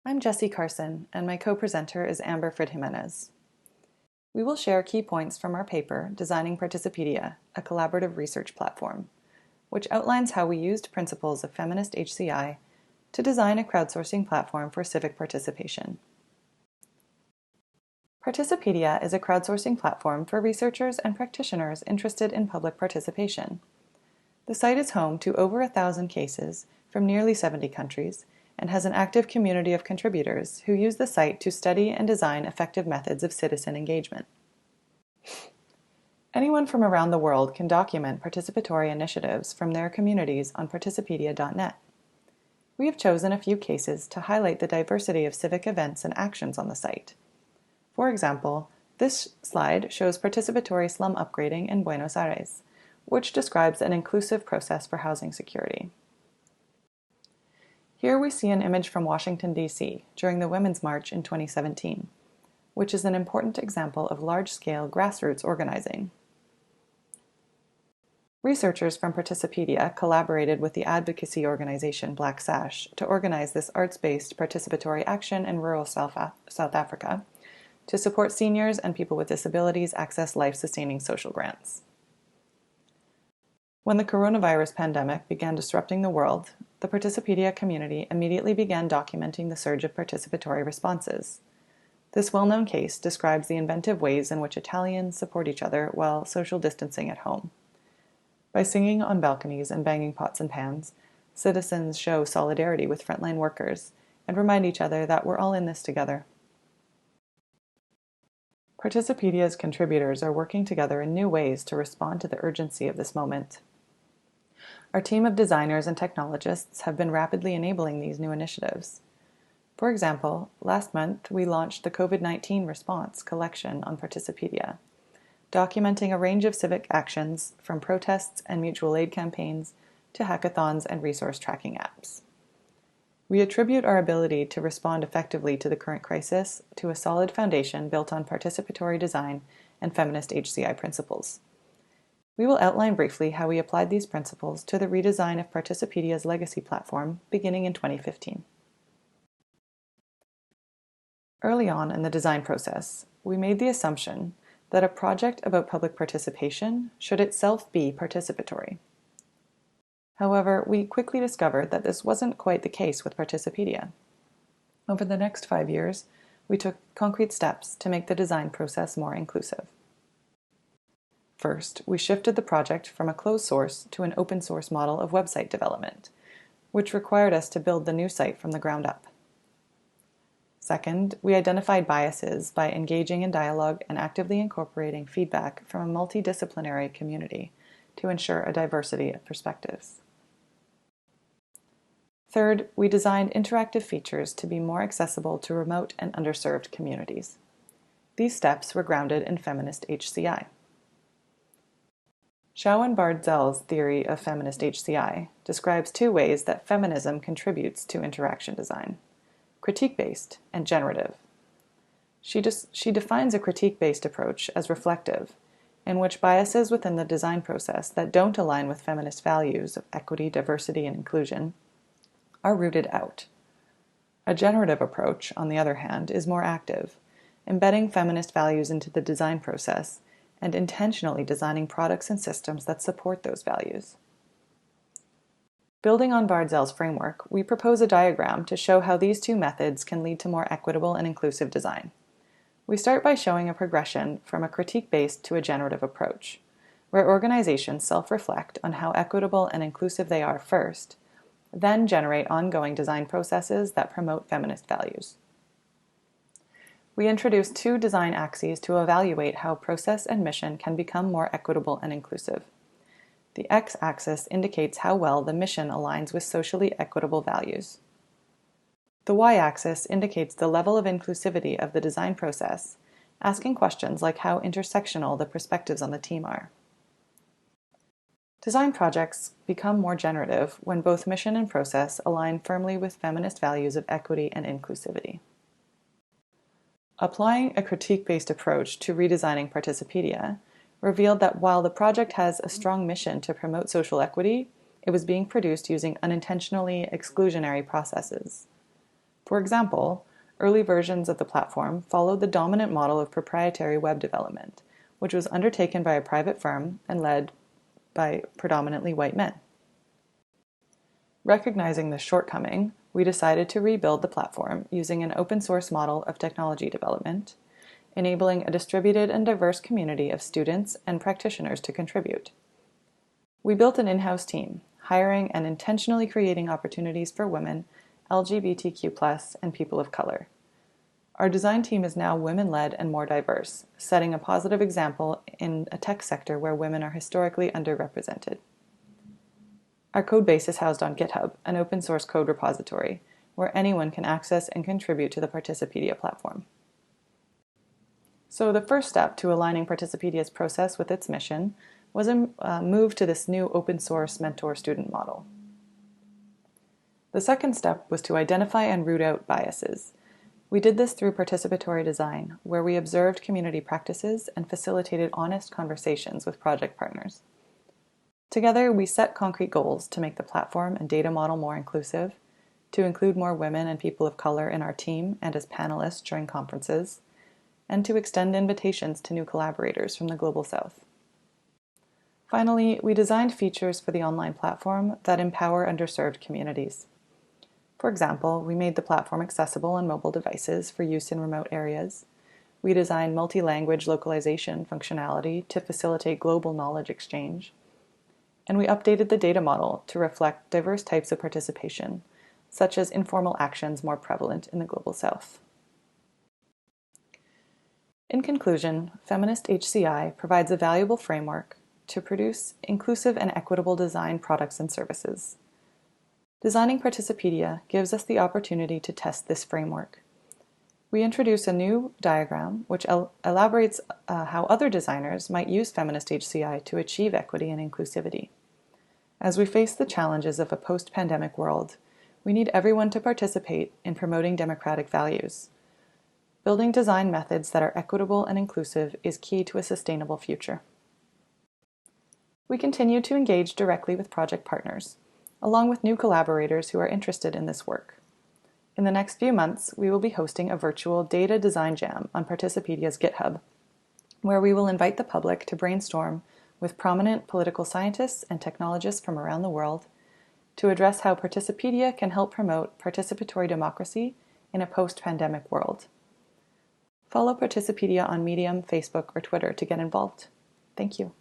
I'm Jesi Carson, and my co-presenter is Frid-Jimenez. We will share key points from our paper, Designing Participedia, a collaborative research platform, which outlines how we used principles of feminist HCI to design a crowdsourcing platform for civic participation. Participedia is a crowdsourcing platform for researchers and practitioners interested in public participation. The site is home to over 1,000 cases from nearly 70 countries and has an active community of contributors who use the site to study and design effective methods of citizen engagement. Anyone from around the world can document participatory initiatives from their communities on participedia.net. We have chosen a few cases to highlight the diversity of civic events and actions on the site. For example, this slide shows participatory slum upgrading in Buenos Aires, which describes an inclusive process for housing security. Here we see an image from Washington, D.C. during the Women's March in 2017, which is an important example of large-scale grassroots organizing. Researchers from Participedia collaborated with the advocacy organization Black Sash to organize this arts-based participatory action in rural South Africa to support seniors and people with disabilities access life-sustaining social grants. When the coronavirus pandemic began disrupting the world, the Participedia community immediately began documenting the surge of participatory responses. This well-known case describes the inventive ways in which Italians support each other while social distancing at home. By singing on balconies and banging pots and pans, citizens show solidarity with frontline workers and remind each other that we're all in this together. Participedia's contributors are working together in new ways to respond to the urgency of this moment. Our team of designers and technologists have been rapidly enabling these new initiatives. For example, last month we launched the COVID-19 Response collection on Participedia, documenting a range of civic actions from protests and mutual aid campaigns to hackathons and resource tracking apps. We attribute our ability to respond effectively to the current crisis to a solid foundation built on participatory design and feminist HCI principles. We will outline briefly how we applied these principles to the redesign of Participedia's legacy platform beginning in 2015. Early on in the design process, we made the assumption that a project about public participation should itself be participatory. However, we quickly discovered that this wasn't quite the case with Participedia. Over the next 5 years, we took concrete steps to make the design process more inclusive. First, we shifted the project from a closed source to an open source model of website development, which required us to build the new site from the ground up. Second, we identified biases by engaging in dialogue and actively incorporating feedback from a multidisciplinary community to ensure a diversity of perspectives. Third, we designed interactive features to be more accessible to remote and underserved communities. These steps were grounded in feminist HCI. Schauenbardzell's theory of feminist HCI describes two ways that feminism contributes to interaction design: critique-based and generative. She defines a critique-based approach as reflective, in which biases within the design process that don't align with feminist values of equity, diversity, and inclusion are rooted out. A generative approach, on the other hand, is more active, embedding feminist values into the design process and intentionally designing products and systems that support those values. Building on Bardzell's framework, we propose a diagram to show how these two methods can lead to more equitable and inclusive design. We start by showing a progression from a critique-based to a generative approach, where organizations self-reflect on how equitable and inclusive they are first, then generate ongoing design processes that promote feminist values. We introduce two design axes to evaluate how process and mission can become more equitable and inclusive. The x-axis indicates how well the mission aligns with socially equitable values. The y-axis indicates the level of inclusivity of the design process, asking questions like how intersectional the perspectives on the team are. Design projects become more generative when both mission and process align firmly with feminist values of equity and inclusivity. Applying a critique-based approach to redesigning Participedia revealed that while the project has a strong mission to promote social equity, it was being produced using unintentionally exclusionary processes. For example, early versions of the platform followed the dominant model of proprietary web development, which was undertaken by a private firm and led by predominantly white men. Recognizing this shortcoming, we decided to rebuild the platform using an open source model of technology development, enabling a distributed and diverse community of students and practitioners to contribute. We built an in-house team, hiring and intentionally creating opportunities for women, LGBTQ+, and people of color. Our design team is now women-led and more diverse, setting a positive example in a tech sector where women are historically underrepresented. Our codebase is housed on GitHub, an open source code repository, where anyone can access and contribute to the Participedia platform. So the first step to aligning Participedia's process with its mission was a move to this new open source mentor-student model. The second step was to identify and root out biases. We did this through participatory design, where we observed community practices and facilitated honest conversations with project partners. Together, we set concrete goals to make the platform and data model more inclusive, to include more women and people of color in our team and as panelists during conferences, and to extend invitations to new collaborators from the Global South. Finally, we designed features for the online platform that empower underserved communities. For example, we made the platform accessible on mobile devices for use in remote areas. We designed multi-language localization functionality to facilitate global knowledge exchange. And we updated the data model to reflect diverse types of participation, such as informal actions more prevalent in the Global South. In conclusion, Feminist HCI provides a valuable framework to produce inclusive and equitable design products and services. Designing Participedia gives us the opportunity to test this framework. We introduce a new diagram which elaborates how other designers might use Feminist HCI to achieve equity and inclusivity. As we face the challenges of a post-pandemic world, we need everyone to participate in promoting democratic values. Building design methods that are equitable and inclusive is key to a sustainable future. We continue to engage directly with project partners, along with new collaborators who are interested in this work. In the next few months, we will be hosting a virtual data design jam on Participedia's GitHub, where we will invite the public to brainstorm with prominent political scientists and technologists from around the world to address how Participedia can help promote participatory democracy in a post-pandemic world. Follow Participedia on Medium, Facebook, or Twitter to get involved. Thank you.